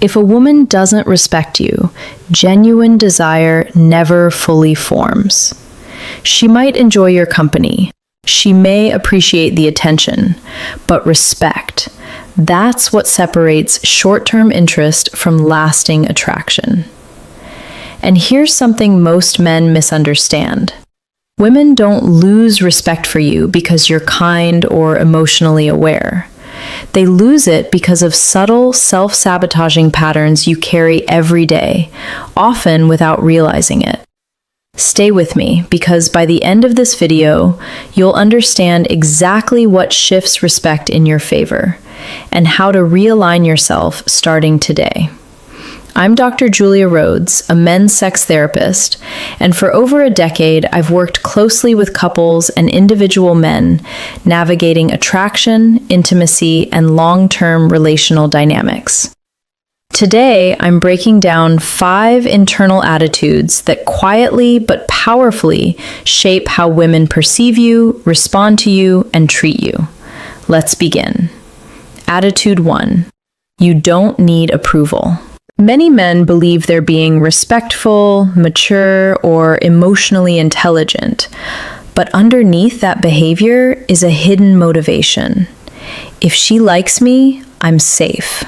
If a woman doesn't respect you, genuine desire never fully forms. She might enjoy your company. She may appreciate the attention, but respect, that's what separates short-term interest from lasting attraction. And here's something most men misunderstand. Women don't lose respect for you because you're kind or emotionally aware. They lose it because of subtle, self-sabotaging patterns you carry every day, often without realizing it. Stay with me, because by the end of this video, you'll understand exactly what shifts respect in your favor, and how to realign yourself starting today. I'm Dr. Julia Rhodes, a men's sex therapist, and for over a decade, I've worked closely with couples and individual men navigating attraction, intimacy, and long-term relational dynamics. Today, I'm breaking down 5 internal attitudes that quietly but powerfully shape how women perceive you, respond to you, and treat you. Let's begin. Attitude 1. You don't need approval. Many men believe they're being respectful, mature, or emotionally intelligent, but underneath that behavior is a hidden motivation. If she likes me, I'm safe.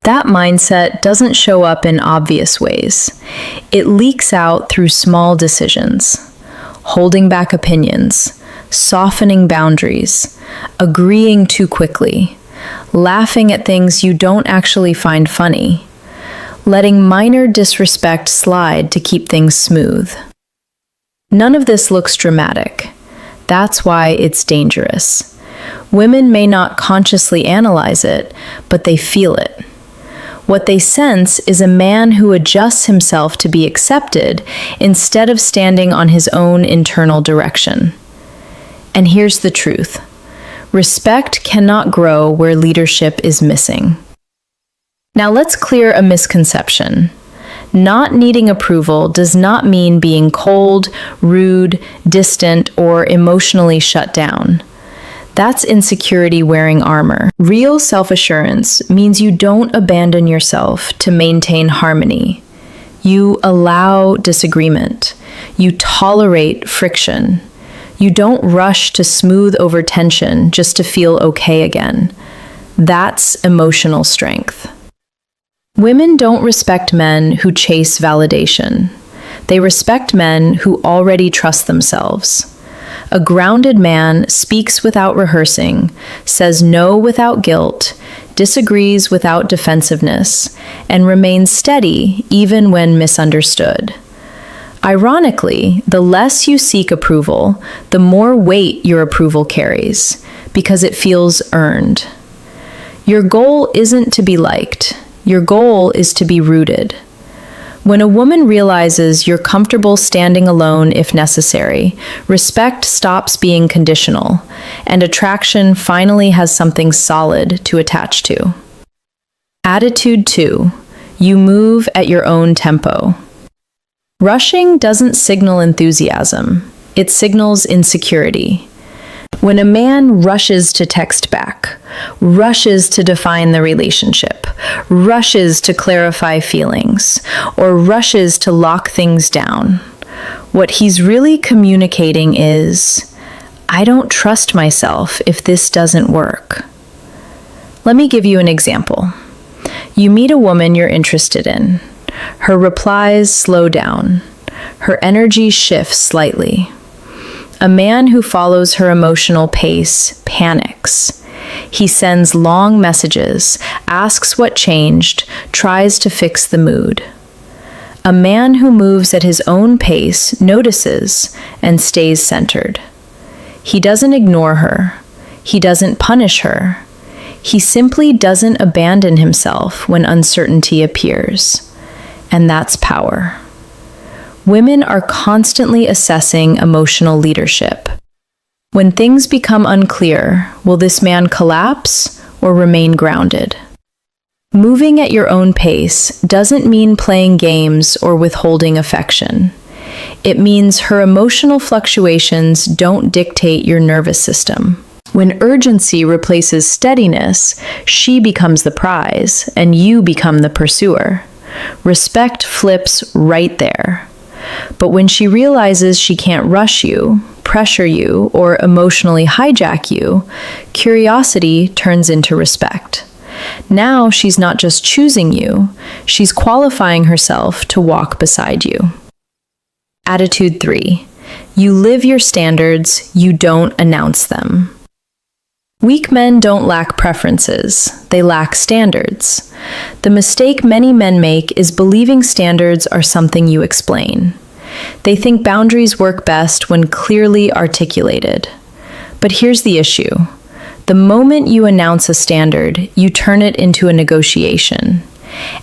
That mindset doesn't show up in obvious ways. It leaks out through small decisions, holding back opinions, softening boundaries, agreeing too quickly, laughing at things you don't actually find funny, letting minor disrespect slide to keep things smooth. None of this looks dramatic. That's why it's dangerous. Women may not consciously analyze it, but they feel it. What they sense is a man who adjusts himself to be accepted instead of standing on his own internal direction. And here's the truth. Respect cannot grow where leadership is missing. Now let's clear a misconception. Not needing approval does not mean being cold, rude, distant, or emotionally shut down. That's insecurity wearing armor. Real self-assurance means you don't abandon yourself to maintain harmony. You allow disagreement. You tolerate friction. You don't rush to smooth over tension just to feel okay again. That's emotional strength. Women don't respect men who chase validation. They respect men who already trust themselves. A grounded man speaks without rehearsing, says no without guilt, disagrees without defensiveness, and remains steady even when misunderstood. Ironically, the less you seek approval, the more weight your approval carries, because it feels earned. Your goal isn't to be liked. Your goal is to be rooted. When a woman realizes you're comfortable standing alone if necessary, respect stops being conditional, and attraction finally has something solid to attach to. Attitude 2. You move at your own tempo. Rushing doesn't signal enthusiasm. It signals insecurity. When a man rushes to text back, rushes to define the relationship, rushes to clarify feelings, or rushes to lock things down, what he's really communicating is, I don't trust myself if this doesn't work. Let me give you an example. You meet a woman you're interested in. Her replies slow down. Her energy shifts slightly. A man who follows her emotional pace panics. He sends long messages, asks what changed, tries to fix the mood. A man who moves at his own pace notices and stays centered. He doesn't ignore her. He doesn't punish her. He simply doesn't abandon himself when uncertainty appears. And that's power. Women are constantly assessing emotional leadership. When things become unclear, will this man collapse or remain grounded? Moving at your own pace doesn't mean playing games or withholding affection. It means her emotional fluctuations don't dictate your nervous system. When urgency replaces steadiness, she becomes the prize and you become the pursuer. Respect flips right there. But when she realizes she can't rush you, pressure you, or emotionally hijack you, curiosity turns into respect. Now she's not just choosing you, she's qualifying herself to walk beside you. Attitude 3. You live your standards, you don't announce them. Weak men don't lack preferences, they lack standards. The mistake many men make is believing standards are something you explain. They think boundaries work best when clearly articulated. But here's the issue. The moment you announce a standard, you turn it into a negotiation.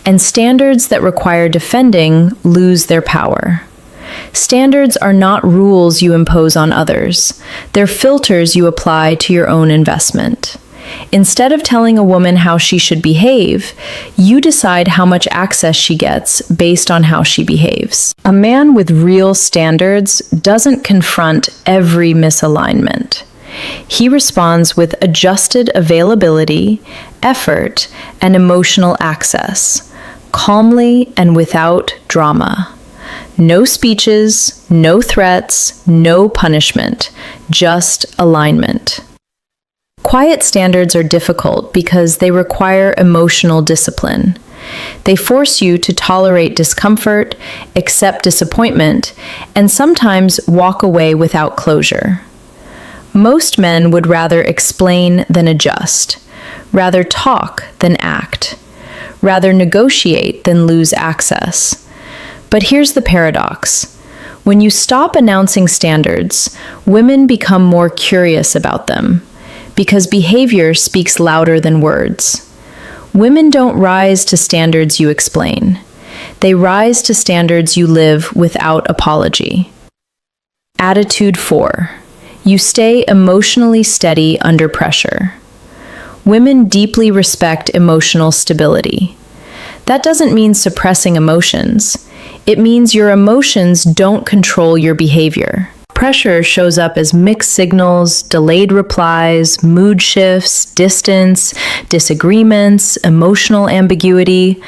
And standards that require defending lose their power. Standards are not rules you impose on others. They're filters you apply to your own investment. Instead of telling a woman how she should behave, you decide how much access she gets based on how she behaves. A man with real standards doesn't confront every misalignment. He responds with adjusted availability, effort, and emotional access, calmly and without drama. No speeches, no threats, no punishment, just alignment. Quiet standards are difficult because they require emotional discipline. They force you to tolerate discomfort, accept disappointment, and sometimes walk away without closure. Most men would rather explain than adjust, rather talk than act, rather negotiate than lose access. But here's the paradox. When you stop announcing standards, women become more curious about them, because behavior speaks louder than words. Women don't rise to standards you explain. They rise to standards you live without apology. Attitude 4. You stay emotionally steady under pressure. Women deeply respect emotional stability. That doesn't mean suppressing emotions. It means your emotions don't control your behavior. Pressure shows up as mixed signals, delayed replies, mood shifts, distance, disagreements, emotional ambiguity.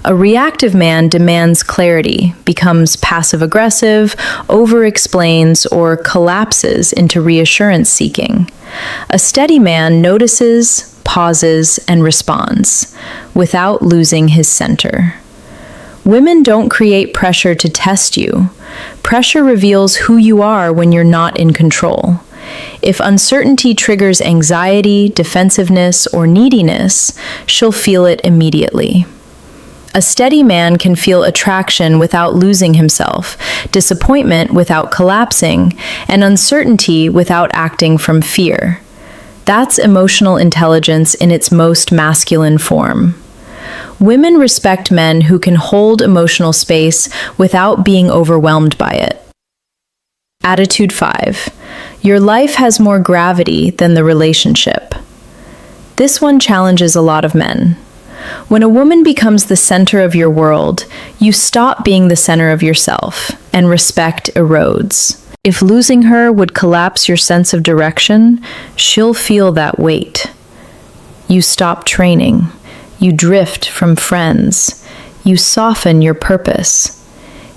A reactive man demands clarity, becomes passive-aggressive, over-explains, or collapses into reassurance seeking. A steady man notices, pauses, and responds, without losing his center. Women don't create pressure to test you. Pressure reveals who you are when you're not in control. If uncertainty triggers anxiety, defensiveness, or neediness, she'll feel it immediately. A steady man can feel attraction without losing himself, disappointment without collapsing, and uncertainty without acting from fear. That's emotional intelligence in its most masculine form. Women respect men who can hold emotional space without being overwhelmed by it. Attitude 5. Your life has more gravity than the relationship. This one challenges a lot of men. When a woman becomes the center of your world, you stop being the center of yourself, and respect erodes. If losing her would collapse your sense of direction, she'll feel that weight. You stop training. You drift from friends. You soften your purpose.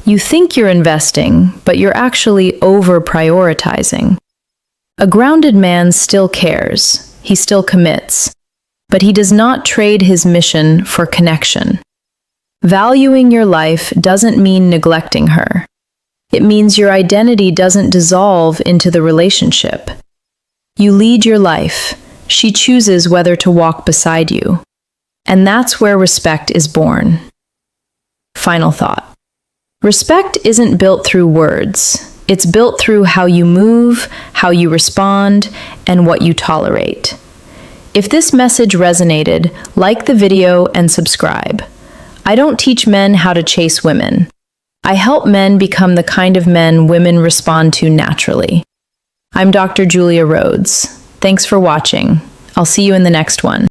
You think you're investing, but you're actually over-prioritizing. A grounded man still cares. He still commits. But he does not trade his mission for connection. Valuing your life doesn't mean neglecting her. It means your identity doesn't dissolve into the relationship. You lead your life. She chooses whether to walk beside you. And that's where respect is born. Final thought. Respect isn't built through words. It's built through how you move, how you respond, and what you tolerate. If this message resonated, like the video and subscribe. I don't teach men how to chase women. I help men become the kind of men women respond to naturally. I'm Dr. Julia Rhodes. Thanks for watching. I'll see you in the next one.